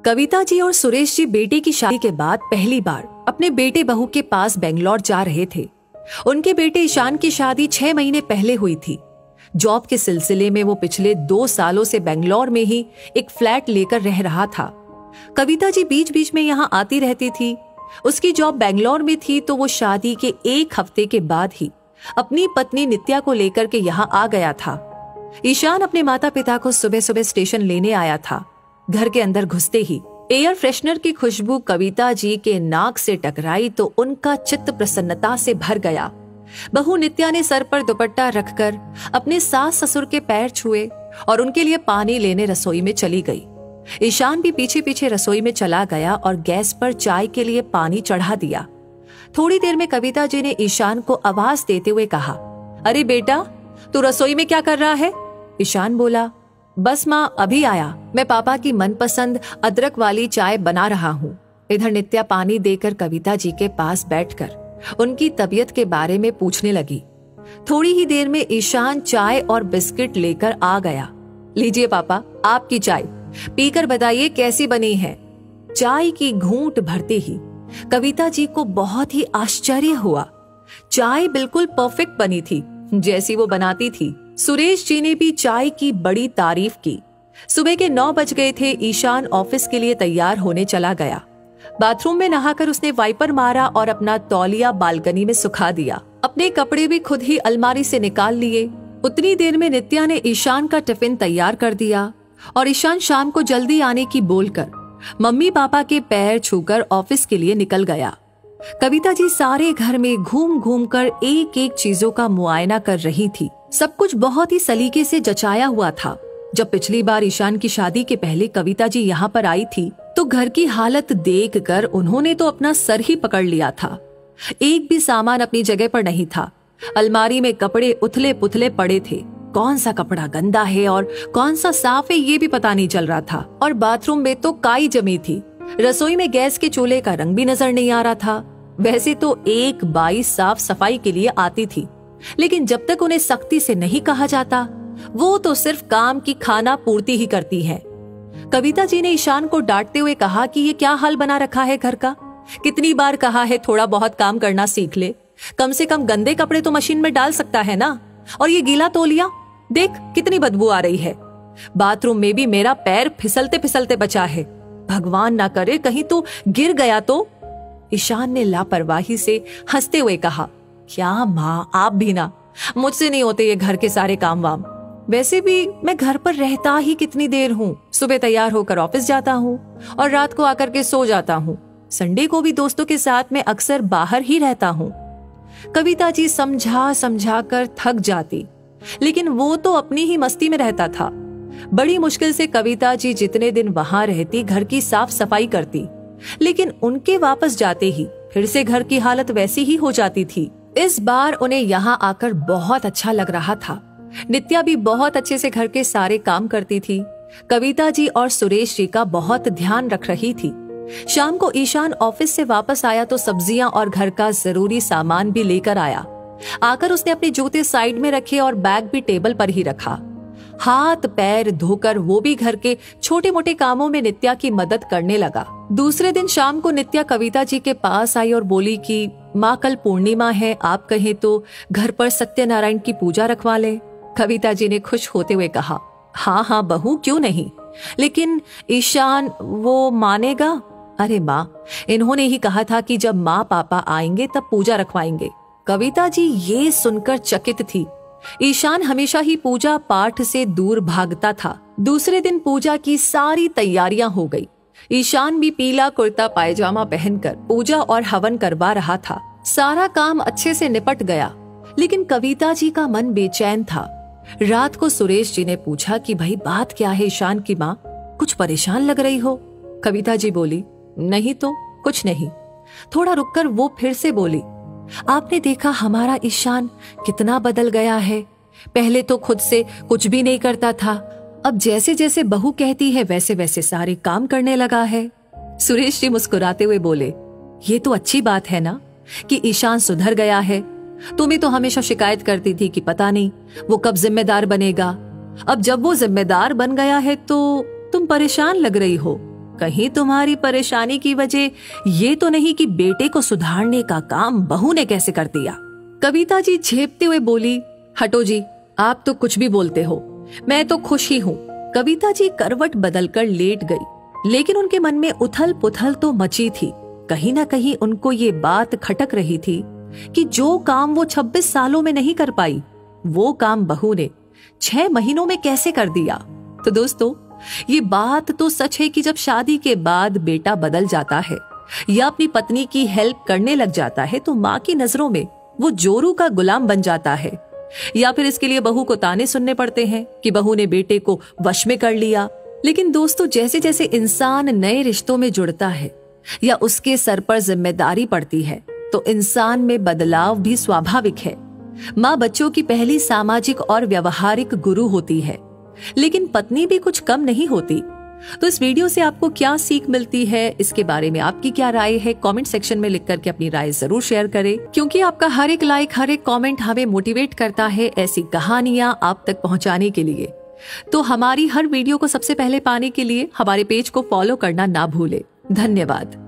कविता जी और सुरेश जी बेटे की शादी के बाद पहली बार अपने बेटे बहू के पास बेंगलोर जा रहे थे। उनके बेटे ईशान की शादी 6 महीने पहले हुई थी। जॉब के सिलसिले में वो पिछले 2 सालों से बेंगलोर में ही एक फ्लैट लेकर रह रहा था। कविता जी बीच बीच में यहाँ आती रहती थी। उसकी जॉब बेंगलोर में थी तो वो शादी के 1 हफ्ते के बाद ही अपनी पत्नी नित्या को लेकर के यहाँ आ गया था। ईशान अपने माता पिता को सुबह सुबह स्टेशन लेने आया था। घर के अंदर घुसते ही एयर फ्रेशनर की खुशबू कविता जी के नाक से टकराई तो उनका चित्त प्रसन्नता से भर गया। बहू नित्या ने सर पर दुपट्टा रखकर अपने सास ससुर के पैर छुए और उनके लिए पानी लेने रसोई में चली गई। ईशान भी पीछे पीछे रसोई में चला गया और गैस पर चाय के लिए पानी चढ़ा दिया। थोड़ी देर में कविता जी ने ईशान को आवाज देते हुए कहा, अरे बेटा, तू रसोई में क्या कर रहा है? ईशान बोला, बस माँ अभी आया, मैं पापा की मनपसंद अदरक वाली चाय बना रहा हूँ। इधर नित्या पानी देकर कविता जी के पास बैठकर उनकी तबीयत के बारे में पूछने लगी। थोड़ी ही देर में ईशान चाय और बिस्किट लेकर आ गया। लीजिए पापा, आपकी चाय, पीकर बताइए कैसी बनी है। चाय की घूंट भरते ही कविता जी को बहुत ही आश्चर्य हुआ। चाय बिल्कुल परफेक्ट बनी थी जैसी वो बनाती थी। सुरेश जी ने भी चाय की बड़ी तारीफ की। सुबह के 9 बज गए थे। ईशान ऑफिस के लिए तैयार होने चला गया। बाथरूम में नहाकर उसने वाइपर मारा और अपना तौलिया बालकनी में सुखा दिया। अपने कपड़े भी खुद ही अलमारी से निकाल लिए। उतनी देर में नित्या ने ईशान का टिफिन तैयार कर दिया और ईशान शाम को जल्दी आने की बोलकर मम्मी पापा के पैर छूकर ऑफिस के लिए निकल गया। कविता जी सारे घर में घूम घूम कर एक एक चीजों का मुआयना कर रही थी। सब कुछ बहुत ही सलीके से जचाया हुआ था। जब पिछली बार ईशान की शादी के पहले कविता जी यहाँ पर आई थी तो घर की हालत देखकर उन्होंने तो अपना सर ही पकड़ लिया था। एक भी सामान अपनी जगह पर नहीं था। अलमारी में कपड़े उथले पुथले पड़े थे। कौन सा कपड़ा गंदा है और कौन सा साफ है ये भी पता नहीं चल रहा था। और बाथरूम में तो काई जमी थी। रसोई में गैस के चूल्हे का रंग भी नजर नहीं आ रहा था। वैसे तो एक बाई साफ सफाई के लिए आती थी, लेकिन जब तक उन्हें सख्ती से नहीं कहा जाता वो तो सिर्फ काम की खाना पूर्ति ही करती है। कविता जी ने ईशान को डांटते हुए कहा कि ये क्या हाल बना रखा है घर का। कितनी बार कहा है थोड़ा बहुत काम करना सीख ले। कम से कम गंदे कपड़े तो मशीन में डाल सकता है ना। और ये गीला तौलिया देख कितनी बदबू आ रही है। बाथरूम में भी मेरा पैर फिसलते फिसलते बचा है। भगवान ना करे कहीं तो गिर गया तो। ईशान ने लापरवाही से हंसते हुए कहा, क्या माँ, आप भी ना, मुझसे नहीं होते ये घर के सारे काम वाम। वैसे भी मैं घर पर रहता ही कितनी देर हूँ। सुबह तैयार होकर ऑफिस जाता हूँ और रात को आकर के सो जाता हूँ। संडे को भी दोस्तों के साथ मैं अक्सर बाहर ही रहता हूँ। कविता जी समझा समझा कर थक जाती, लेकिन वो तो अपनी ही मस्ती में रहता था। बड़ी मुश्किल से कविता जी जितने दिन वहां रहती घर की साफ सफाई करती, लेकिन उनके वापस जाते ही फिर से घर की हालत वैसी ही हो जाती थी। इस बार उन्हें यहाँ आकर बहुत अच्छा लग रहा था। नित्या भी बहुत अच्छे से घर के सारे काम करती थी। कविता जी और सुरेश जी का बहुत ध्यान रख रही थी। शाम को ईशान ऑफिस से वापस आया तो सब्जियां और घर का जरूरी सामान भी लेकर आया। आकर उसने अपने जूते साइड में रखे और बैग भी टेबल पर ही रखा। हाथ पैर धोकर वो भी घर के छोटे मोटे कामों में नित्या की मदद करने लगा। दूसरे दिन शाम को नित्या कविता जी के पास आई और बोली कि माँ, कल पूर्णिमा है, आप कहें तो घर पर सत्यनारायण की पूजा रखवा ले। कविता जी ने खुश होते हुए कहा, हाँ हाँ बहू, क्यों नहीं, लेकिन ईशान वो मानेगा? अरे माँ, इन्होंने ही कहा था कि जब माँ पापा आएंगे तब पूजा रखवाएंगे। कविता जी ये सुनकर चकित थी। ईशान हमेशा ही पूजा पाठ से दूर भागता था। दूसरे दिन पूजा की सारी तैयारियां हो गई। ईशान भी पीला कुर्ता पायजामा पहनकर पूजा और हवन करवा रहा था। सारा काम अच्छे से निपट गया, लेकिन कविता जी का मन बेचैन था। रात को सुरेश जी ने पूछा कि भाई बात क्या है ईशान की माँ, कुछ परेशान लग रही हो? कविता जी बोली, नहीं तो कुछ नहीं। थोड़ा रुककर वो फिर से बोली, आपने देखा हमारा ईशान कितना बदल गया है। पहले तो खुद से कुछ भी नहीं करता था, अब जैसे जैसे बहू कहती है वैसे वैसे सारे काम करने लगा है। सुरेश जी मुस्कुराते हुए बोले, ये तो अच्छी बात है ना कि ईशान सुधर गया है। तुम्हें तो हमेशा शिकायत करती थी कि पता नहीं वो कब जिम्मेदार बनेगा। अब जब वो जिम्मेदार बन गया है तो तुम परेशान लग रही हो। कहीं तुम्हारी परेशानी की वजह ये तो नहीं कि बेटे को सुधारने का काम बहू ने कैसे कर दिया। कविता जी झेपते हुए बोली, हटो जी, आप तो कुछ भी बोलते हो, मैं तो खुश ही हूँ। कविता जी करवट बदलकर लेट गई, लेकिन उनके मन में उथल पुथल तो मची थी। कहीं ना कहीं उनको ये बात खटक रही थी कि जो काम वो 26 सालों में नहीं कर पाई, वो काम बहू ने 6 महीनों में कैसे कर दिया। तो दोस्तों, ये बात तो सच है कि जब शादी के बाद बेटा बदल जाता है या अपनी पत्नी की हेल्प करने लग जाता है तो माँ की नजरों में वो जोरू का गुलाम बन जाता है, या फिर इसके लिए बहू को ताने सुनने पड़ते हैं कि बहू ने बेटे को वश में कर लिया। लेकिन दोस्तों, जैसे जैसे इंसान नए रिश्तों में जुड़ता है या उसके सर पर जिम्मेदारी पड़ती है तो इंसान में बदलाव भी स्वाभाविक है। माँ बच्चों की पहली सामाजिक और व्यवहारिक गुरु होती है, लेकिन पत्नी भी कुछ कम नहीं होती। तो इस वीडियो से आपको क्या सीख मिलती है, इसके बारे में आपकी क्या राय है, कमेंट सेक्शन में लिख करके अपनी राय जरूर शेयर करें, क्योंकि आपका हर एक लाइक, हर एक कमेंट हमें मोटिवेट करता है ऐसी कहानियां आप तक पहुंचाने के लिए। तो हमारी हर वीडियो को सबसे पहले पाने के लिए हमारे पेज को फॉलो करना ना भूले। धन्यवाद।